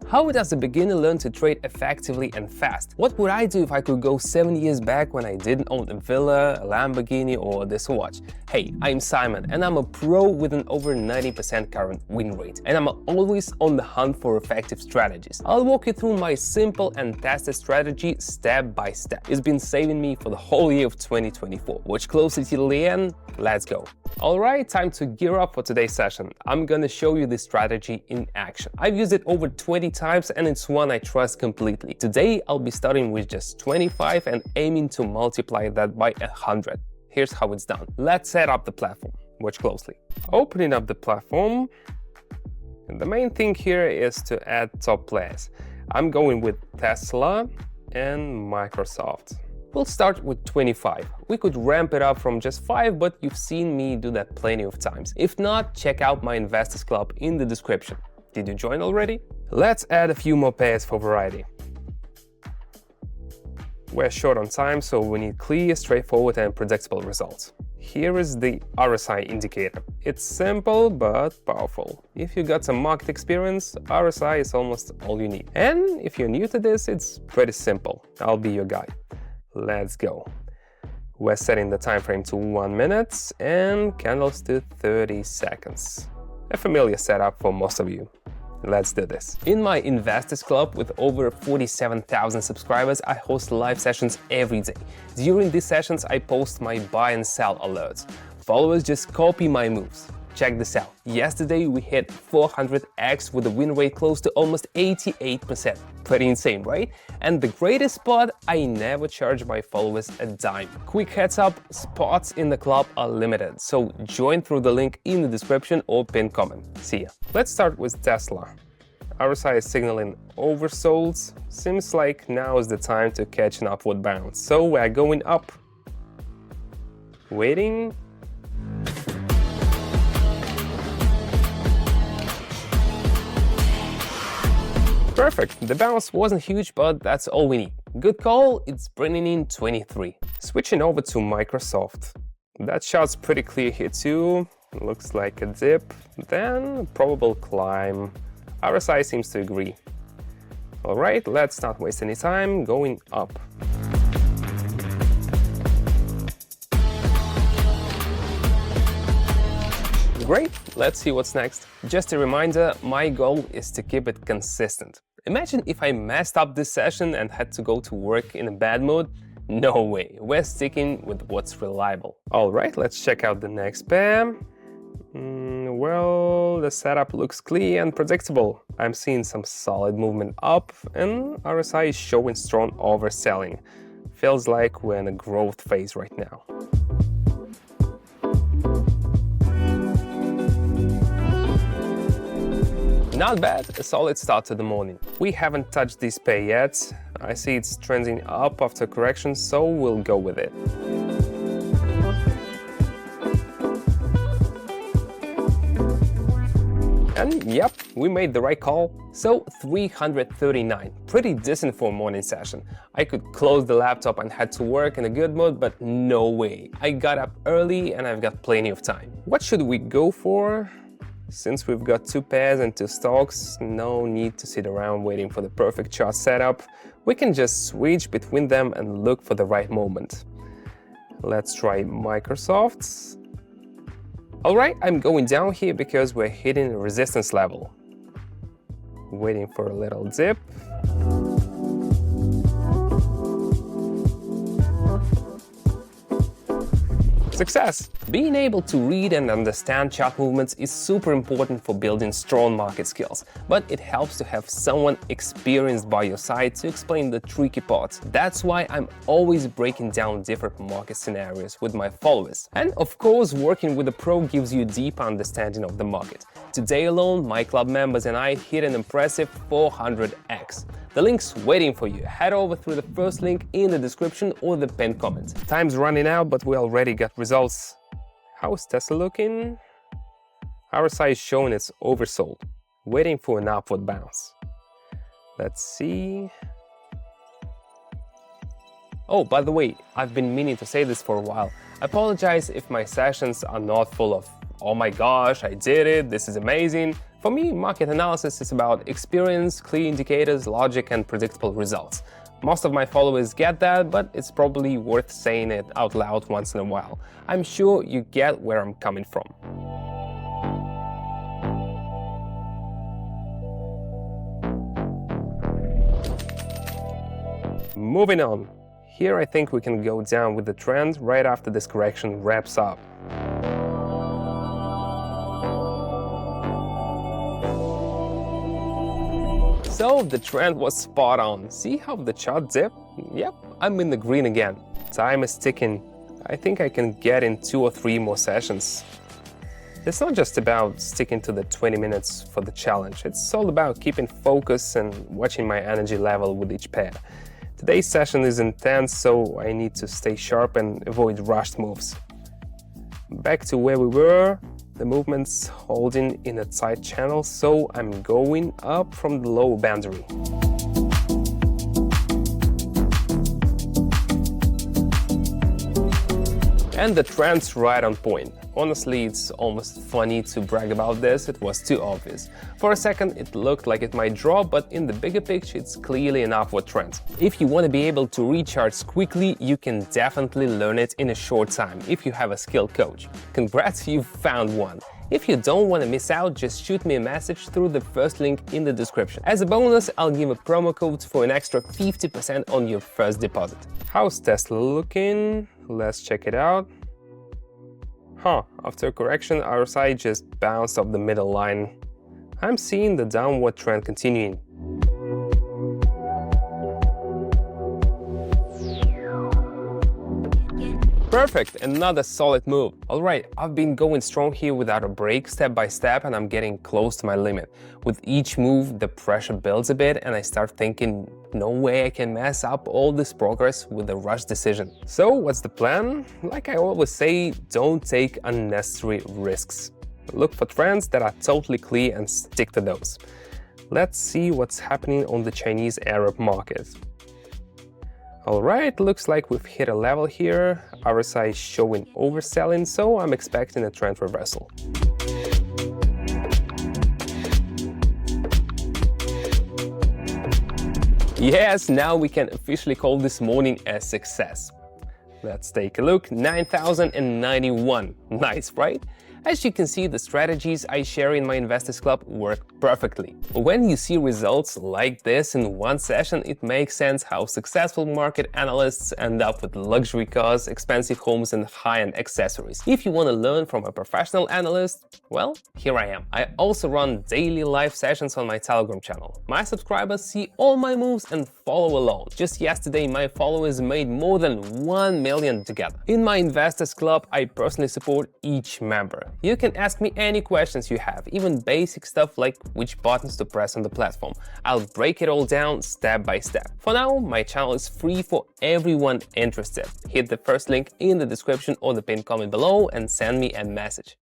How does a beginner learn to trade effectively and fast? What would I do if I could go 7 years back when I didn't own a villa, a Lamborghini or this watch? Hey, I'm Simon and I'm a pro with an over 90% current win rate. And I'm always on the hunt for effective strategies. I'll walk you through my simple and tested strategy step by step. It's been saving me for the whole year of 2024. Watch closely till the end. Let's go. Alright, time to gear up for today's session. I'm gonna show you this strategy in action. I've used it over 20 times and it's one I trust completely. Today, I'll be starting with just 25 and aiming to multiply that by 100. Here's how it's done. Let's set up the platform. Watch closely. Opening up the platform. And the main thing here is to add top players. I'm going with Tesla and Microsoft. We'll start with 25. We could ramp it up from just 5, but you've seen me do that plenty of times. If not, check out my Investors Club in the description. Did you join already? Let's add a few more pairs for variety. We're short on time, so we need clear, straightforward and predictable results. Here is the RSI indicator. It's simple but powerful. If you got some market experience, RSI is almost all you need. And if you're new to this, it's pretty simple. I'll be your guide. Let's go. We're setting the time frame to 1 minute and candles to 30 seconds. A familiar setup for most of you. Let's do this. In my Investors Club with over 47,000 subscribers, I host live sessions every day. During these sessions, I post my buy and sell alerts. Followers just copy my moves. Check this out. Yesterday, we hit 400x with a win rate close to almost 88%. Pretty insane, right? And the greatest part, I never charge my followers a dime. Quick heads up, spots in the club are limited, so join through the link in the description or pinned comment. See ya. Let's start with Tesla. RSI is signaling oversold. Seems like now is the time to catch an upward bounce. So we're going up. Waiting. Perfect. The bounce wasn't huge, but that's all we need. Good call, it's bringing in 23. Switching over to Microsoft. That chart's pretty clear here too. Looks like a dip, then a probable climb. RSI seems to agree. Alright, let's not waste any time, going up. Great, let's see what's next. Just a reminder, my goal is to keep it consistent. Imagine if I messed up this session and had to go to work in a bad mood. No way, we're sticking with what's reliable. Alright, let's check out the next pair. Well, the setup looks clear and predictable. I'm seeing some solid movement up and RSI is showing strong overselling. Feels like we're in a growth phase right now. Not bad, a solid start to the morning. We haven't touched this pair yet. I see it's trending up after correction, so we'll go with it. And yep, we made the right call. So 339, pretty decent for a morning session. I could close the laptop and head to work in a good mood, but no way. I got up early and I've got plenty of time. What should we go for? Since we've got 2 pairs and 2 stocks, no need to sit around waiting for the perfect chart setup. We can just switch between them and look for the right moment. Let's try Microsoft. Alright, I'm going down here because we're hitting a resistance level. Waiting for a little dip. Success! Being able to read and understand chart movements is super important for building strong market skills, but it helps to have someone experienced by your side to explain the tricky parts. That's why I'm always breaking down different market scenarios with my followers. And of course, working with a pro gives you a deep understanding of the market. Today alone, my club members and I hit an impressive 400x. The link's waiting for you. Head over through the first link in the description or the pinned comment. Time's running out, but we already got results. How's Tesla looking? RSI is showing it's oversold, waiting for an upward bounce. Let's see. Oh, by the way, I've been meaning to say this for a while. I apologize if my sessions are not full of "oh my gosh, I did it, this is amazing." For me, market analysis is about experience, clear indicators, logic, and predictable results. Most of my followers get that, but it's probably worth saying it out loud once in a while. I'm sure you get where I'm coming from. Moving on. Here I think we can go down with the trend right after this correction wraps up. So the trend was spot on. See how the chart dipped? Yep, I'm in the green again. Time is ticking. I think I can get in 2 or 3 more sessions. It's not just about sticking to the 20 minutes for the challenge. It's all about keeping focus and watching my energy level with each pair. Today's session is intense, so I need to stay sharp and avoid rushed moves. Back to where we were. The movement's holding in a tight channel, so I'm going up from the low boundary. And the trend's right on point. Honestly, it's almost funny to brag about this, it was too obvious. For a second, it looked like it might drop, but in the bigger picture, it's clearly an upward trend. If you want to be able to reach charts quickly, you can definitely learn it in a short time if you have a skilled coach. Congrats, you've found one. If you don't want to miss out, just shoot me a message through the first link in the description. As a bonus, I'll give a promo code for an extra 50% on your first deposit. How's Tesla looking? Let's check it out. After a correction, RSI just bounced off the middle line. I'm seeing the downward trend continuing. Perfect, another solid move. Alright, I've been going strong here without a break, step by step, and I'm getting close to my limit. With each move, the pressure builds a bit, and I start thinking, no way I can mess up all this progress with a rush decision. So what's the plan? Like I always say, don't take unnecessary risks. Look for trends that are totally clear and stick to those. Let's see what's happening on the Chinese Arab market. Alright, looks like we've hit a level here. RSI is showing overselling, so I'm expecting a trend reversal. Yes, now we can officially call this morning a success. Let's take a look. 9,091. Nice, right? As you can see, the strategies I share in my Investors Club work perfectly. When you see results like this in one session, it makes sense how successful market analysts end up with luxury cars, expensive homes, and high-end accessories. If you want to learn from a professional analyst, well, here I am. I also run daily live sessions on my Telegram channel. My subscribers see all my moves and follow along. Just yesterday, my followers made more than 1 million together. In my Investors Club, I personally support each member. You can ask me any questions you have, even basic stuff like which buttons to press on the platform. I'll break it all down step by step. For now, my channel is free for everyone interested. Hit the first link in the description or the pinned comment below and send me a message.